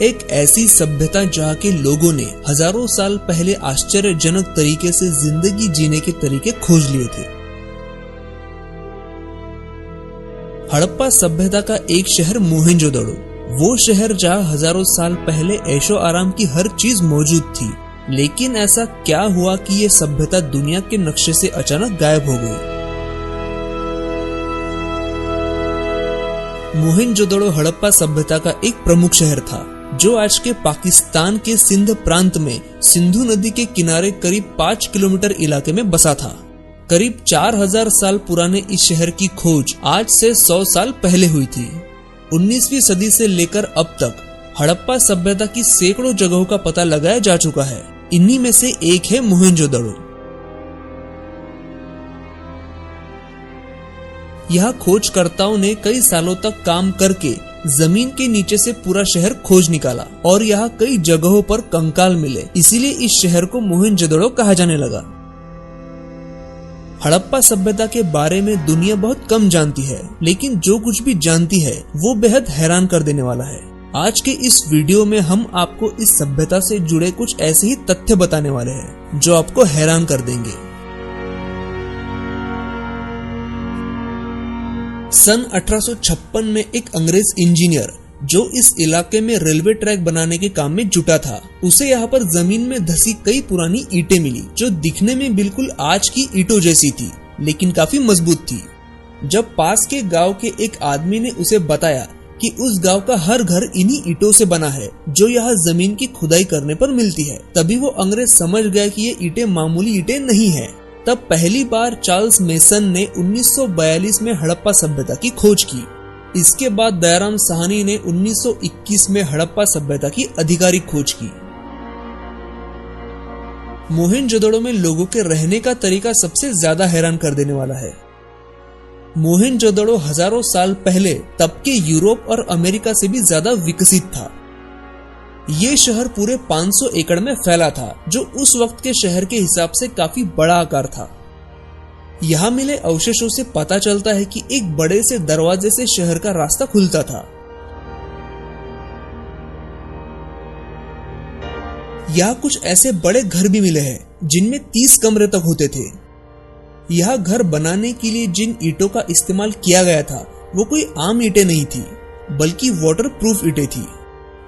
एक ऐसी सभ्यता जहाँ के लोगों ने हजारों साल पहले आश्चर्यजनक तरीके से जिंदगी जीने के तरीके खोज लिए थे। हड़प्पा सभ्यता का एक शहर मोहेंजोदड़ो, वो शहर जहाँ हजारों साल पहले ऐशो आराम की हर चीज मौजूद थी। लेकिन ऐसा क्या हुआ कि ये सभ्यता दुनिया के नक्शे से अचानक गायब हो गई? मोहेंजोदड़ो हड़प्पा सभ्यता का एक प्रमुख शहर था, जो आज के पाकिस्तान के सिंध प्रांत में सिंधु नदी के किनारे करीब 5 किलोमीटर इलाके में बसा था। करीब 4000 साल पुराने इस शहर की खोज आज से 100 साल पहले हुई थी। 19वीं सदी से लेकर अब तक हड़प्पा सभ्यता की सैकड़ों जगहों का पता लगाया जा चुका है। इन्हीं में से एक है मोहेंजोदड़ो। यहाँ खोजकर्ताओं ने कई सालों तक काम करके जमीन के नीचे से पूरा शहर खोज निकाला और यहाँ कई जगहों पर कंकाल मिले, इसीलिए इस शहर को मोहेंजोदड़ो कहा जाने लगा। हड़प्पा सभ्यता के बारे में दुनिया बहुत कम जानती है, लेकिन जो कुछ भी जानती है वो बेहद हैरान कर देने वाला है। आज के इस वीडियो में हम आपको इस सभ्यता से जुड़े कुछ ऐसे ही तथ्य बताने वाले हैं जो आपको हैरान कर देंगे। सन 1856 में एक अंग्रेज इंजीनियर जो इस इलाके में रेलवे ट्रैक बनाने के काम में जुटा था, उसे यहाँ पर जमीन में धसी कई पुरानी ईंटें मिली जो दिखने में बिल्कुल आज की ईंटों जैसी थी, लेकिन काफी मजबूत थी। जब पास के गांव के एक आदमी ने उसे बताया कि उस गांव का हर घर इन्हीं ईंटों से बना है जो यहाँ जमीन की खुदाई करने पर मिलती है, तभी वो अंग्रेज समझ गया कि ये ईंटें मामूली ईंटें नहीं है। तब पहली बार चार्ल्स मेसन ने 1942 में हड़प्पा सभ्यता की खोज की। इसके बाद दयाराम साहनी ने 1921 में हड़प्पा सभ्यता की आधिकारिक खोज की। मोहेंजोदड़ो में लोगों के रहने का तरीका सबसे ज्यादा हैरान कर देने वाला है। मोहेंजोदड़ो हजारों साल पहले तब के यूरोप और अमेरिका से भी ज्यादा विकसित था। ये शहर पूरे 500 एकड़ में फैला था, जो उस वक्त के शहर के हिसाब से काफी बड़ा आकार था। यहाँ मिले अवशेषों से पता चलता है कि एक बड़े से दरवाजे से शहर का रास्ता खुलता था। यहाँ कुछ ऐसे बड़े घर भी मिले हैं जिनमें 30 कमरे तक होते थे। यह घर बनाने के लिए जिन ईंटों का इस्तेमाल किया गया था वो कोई आम ईंटें नहीं थी, बल्कि वाटर प्रूफ ईंटें थी।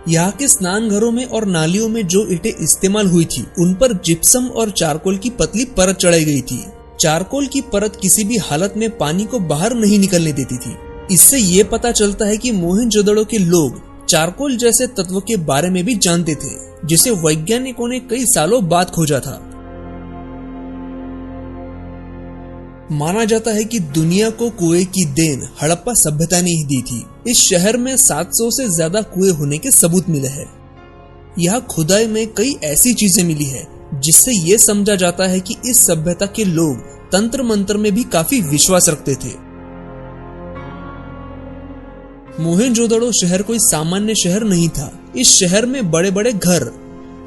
यहाँ के स्नान घरों में और नालियों में जो ईंटें इस्तेमाल हुई थी उन पर जिप्सम और चारकोल की पतली परत चढ़ाई गई थी। चारकोल की परत किसी भी हालत में पानी को बाहर नहीं निकलने देती थी। इससे ये पता चलता है कि मोहेंजोदड़ो के लोग चारकोल जैसे तत्व के बारे में भी जानते थे, जिसे वैज्ञानिकों ने कई सालों बाद खोजा था। माना जाता है कि दुनिया को कुएं की देन हड़प्पा सभ्यता ने ही दी थी। इस शहर में 700 से ज्यादा कुएं होने के सबूत मिले हैं। यहाँ खुदाई में कई ऐसी चीजें मिली है जिससे ये समझा जाता है कि इस सभ्यता के लोग तंत्र मंत्र में भी काफी विश्वास रखते थे। मोहेंजोदड़ो शहर कोई सामान्य शहर नहीं था। इस शहर में बड़े बड़े घर,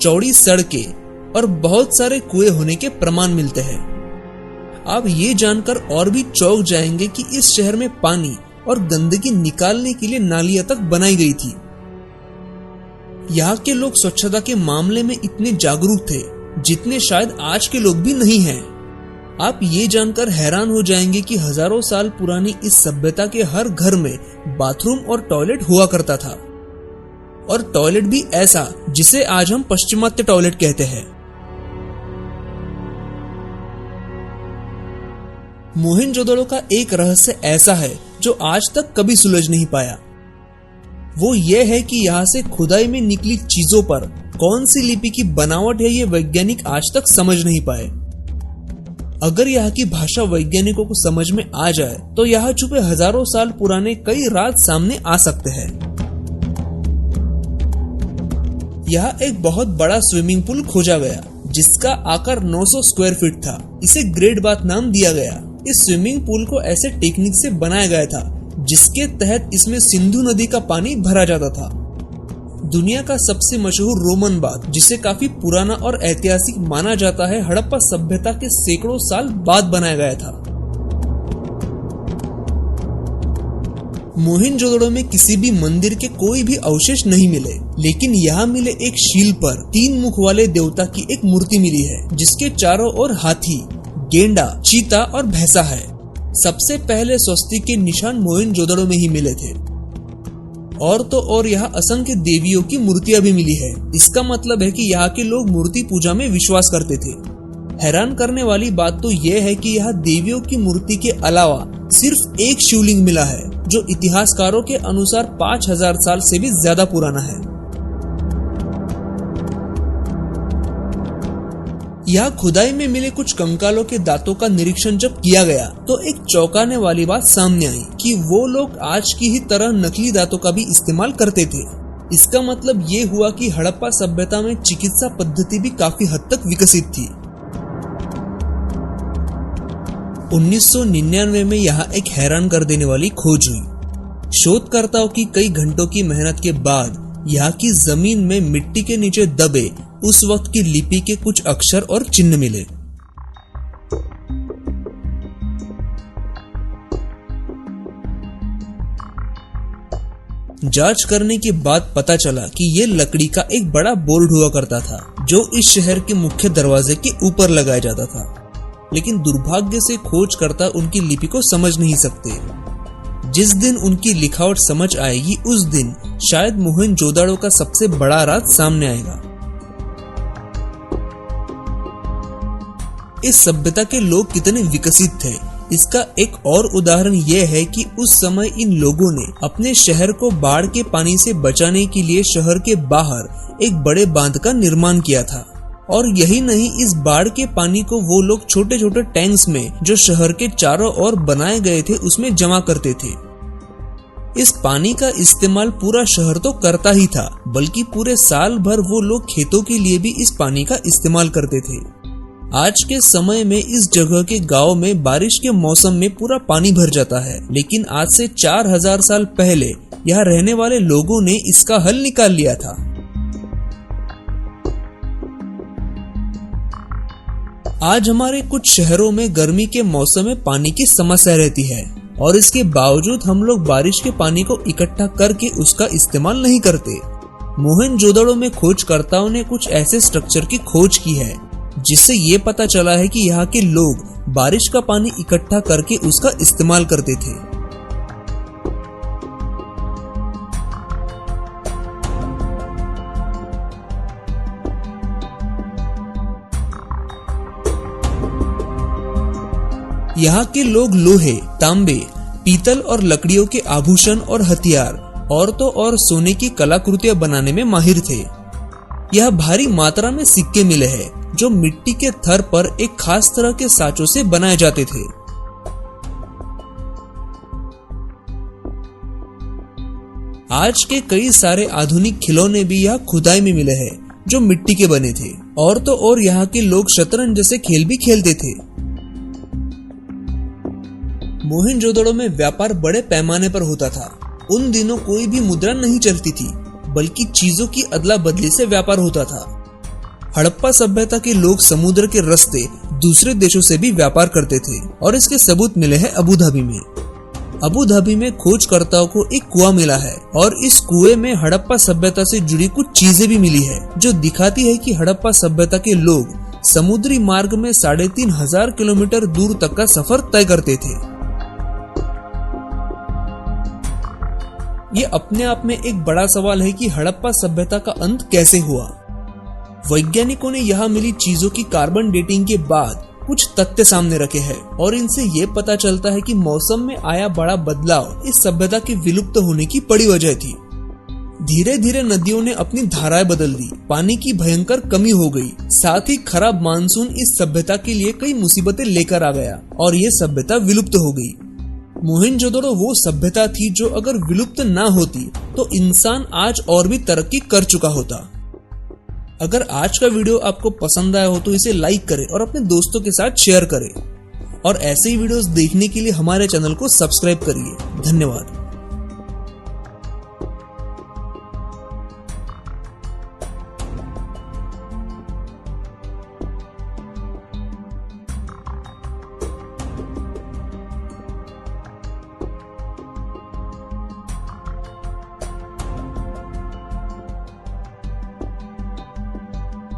चौड़ी सड़कें और बहुत सारे कुएं होने के प्रमाण मिलते हैं। आप ये जानकर और भी चौंक जाएंगे कि इस शहर में पानी और गंदगी निकालने के लिए नालियां तक बनाई गई थी। यहाँ के लोग स्वच्छता के मामले में इतने जागरूक थे जितने शायद आज के लोग भी नहीं हैं। आप ये जानकर हैरान हो जाएंगे कि हजारों साल पुरानी इस सभ्यता के हर घर में बाथरूम और टॉयलेट हुआ करता था, और टॉयलेट भी ऐसा जिसे आज हम पश्चिमात्य टॉयलेट कहते हैं। मोहेंजोदड़ो का एक रहस्य ऐसा है जो आज तक कभी सुलझ नहीं पाया। वो ये है कि यहाँ से खुदाई में निकली चीजों पर कौन सी लिपि की बनावट है, ये वैज्ञानिक आज तक समझ नहीं पाए। अगर यहाँ की भाषा वैज्ञानिकों को समझ में आ जाए तो यहाँ छुपे हजारों साल पुराने कई राज सामने आ सकते हैं। यहाँ एक बहुत बड़ा स्विमिंग पूल खोजा गया जिसका आकार 900 स्क्वायर फीट था। इसे ग्रेट बाथ नाम दिया गया। इस स्विमिंग पूल को ऐसे टेक्निक से बनाया गया था जिसके तहत इसमें सिंधु नदी का पानी भरा जाता था। दुनिया का सबसे मशहूर रोमन बाथ, जिसे काफी पुराना और ऐतिहासिक माना जाता है, हड़प्पा सभ्यता के सैकड़ों साल बाद बनाया गया था। मोहेंजोदड़ो में किसी भी मंदिर के कोई भी अवशेष नहीं मिले। लेकिन यहाँ मिले एक शील पर 3 मुख वाले देवता की एक मूर्ति मिली है, जिसके चारों ओर हाथी, गेंडा, चीता और भैंसा है। सबसे पहले स्वस्तिक के निशान मोहनजोदड़ो में ही मिले थे। और तो और यहाँ असंख्य देवियों की मूर्तियां भी मिली है। इसका मतलब है कि यहाँ के लोग मूर्ति पूजा में विश्वास करते थे। हैरान करने वाली बात तो यह है कि यहाँ देवियों की मूर्ति के अलावा सिर्फ एक शिवलिंग मिला है, जो इतिहासकारों के अनुसार 5000 साल से भी ज्यादा पुराना है। यहाँ खुदाई में मिले कुछ कंकालों के दांतों का निरीक्षण जब किया गया तो एक चौंकाने वाली बात सामने आई कि वो लोग आज की ही तरह नकली दांतों का भी इस्तेमाल करते थे। इसका मतलब ये हुआ कि हड़प्पा सभ्यता में चिकित्सा पद्धति भी काफी हद तक विकसित थी। 1999 में यहाँ एक हैरान कर देने वाली खोज हुई। शोधकर्ताओं की कई घंटों की मेहनत के बाद यहाँ की जमीन में मिट्टी के नीचे दबे उस वक्त की लिपि के कुछ अक्षर और चिन्ह मिले। जांच करने के बाद पता चला कि ये लकड़ी का एक बड़ा बोर्ड हुआ करता था, जो इस शहर के मुख्य दरवाजे के ऊपर लगाया जाता था। लेकिन दुर्भाग्य से खोजकर्ता उनकी लिपि को समझ नहीं सकते। जिस दिन उनकी लिखावट समझ आएगी, उस दिन शायद मोहनजोदड़ो का सबसे बड़ा राज सामने आएगा। इस सभ्यता के लोग कितने विकसित थे, इसका एक और उदाहरण यह है कि उस समय इन लोगों ने अपने शहर को बाढ़ के पानी से बचाने के लिए शहर के बाहर एक बड़े बांध का निर्माण किया था। और यही नहीं, इस बाढ़ के पानी को वो लोग छोटे छोटे टैंक्स में जो शहर के चारों ओर बनाए गए थे उसमें जमा करते थे। इस पानी का इस्तेमाल पूरा शहर तो करता ही था, बल्कि पूरे साल भर वो लोग खेतों के लिए भी इस पानी का इस्तेमाल करते थे। आज के समय में इस जगह के गांव में बारिश के मौसम में पूरा पानी भर जाता है, लेकिन आज से 4000 साल पहले यहाँ रहने वाले लोगों ने इसका हल निकाल लिया था। आज हमारे कुछ शहरों में गर्मी के मौसम में पानी की समस्या रहती है और इसके बावजूद हम लोग बारिश के पानी को इकट्ठा करके उसका इस्तेमाल नहीं करते। मोहनजोदड़ो में खोजकर्ताओं ने कुछ ऐसे स्ट्रक्चर की खोज की है जिससे ये पता चला है कि यहाँ के लोग बारिश का पानी इकट्ठा करके उसका इस्तेमाल करते थे। यहाँ के लोग लोहे, तांबे, पीतल और लकड़ियों के आभूषण और हथियार और तो और सोने की कलाकृतियां बनाने में माहिर थे। यह भारी मात्रा में सिक्के मिले हैं जो मिट्टी के थर पर एक खास तरह के साँचों से बनाए जाते थे। आज के कई सारे आधुनिक खिलौने भी यहाँ खुदाई में मिले हैं जो मिट्टी के बने थे। और तो और यहाँ के लोग शतरंज जैसे खेल भी खेलते थे। मोहनजोदड़ो में व्यापार बड़े पैमाने पर होता था। उन दिनों कोई भी मुद्रा नहीं चलती थी, बल्कि चीजों की अदला बदली से व्यापार होता था। हड़प्पा सभ्यता के लोग समुद्र के रास्ते दूसरे देशों से भी व्यापार करते थे और इसके सबूत मिले हैं अबू धाबी में। अबू धाबी में खोजकर्ताओं को एक कुआं मिला है और इस कुएं में हड़प्पा सभ्यता से जुड़ी कुछ चीजें भी मिली है जो दिखाती है कि हड़प्पा सभ्यता के लोग समुद्री मार्ग में 3500 किलोमीटर दूर तक का सफर तय करते थे। ये अपने आप में एक बड़ा सवाल है कि हड़प्पा सभ्यता का अंत कैसे हुआ। वैज्ञानिकों ने यहाँ मिली चीजों की कार्बन डेटिंग के बाद कुछ तथ्य सामने रखे हैं और इनसे ये पता चलता है कि मौसम में आया बड़ा बदलाव इस सभ्यता के विलुप्त होने की बड़ी वजह थी। धीरे धीरे नदियों ने अपनी धाराएं बदल दी, पानी की भयंकर कमी हो गई, साथ ही खराब मानसून इस सभ्यता के लिए कई मुसीबतें लेकर आ गया और ये सभ्यता विलुप्त हो गई। मोहनजोदड़ो वो सभ्यता थी जो अगर विलुप्त ना होती तो इंसान आज और भी तरक्की कर चुका होता। अगर आज का वीडियो आपको पसंद आया हो तो इसे लाइक करें और अपने दोस्तों के साथ शेयर करें और ऐसे ही वीडियोस देखने के लिए हमारे चैनल को सब्सक्राइब करिए। धन्यवाद।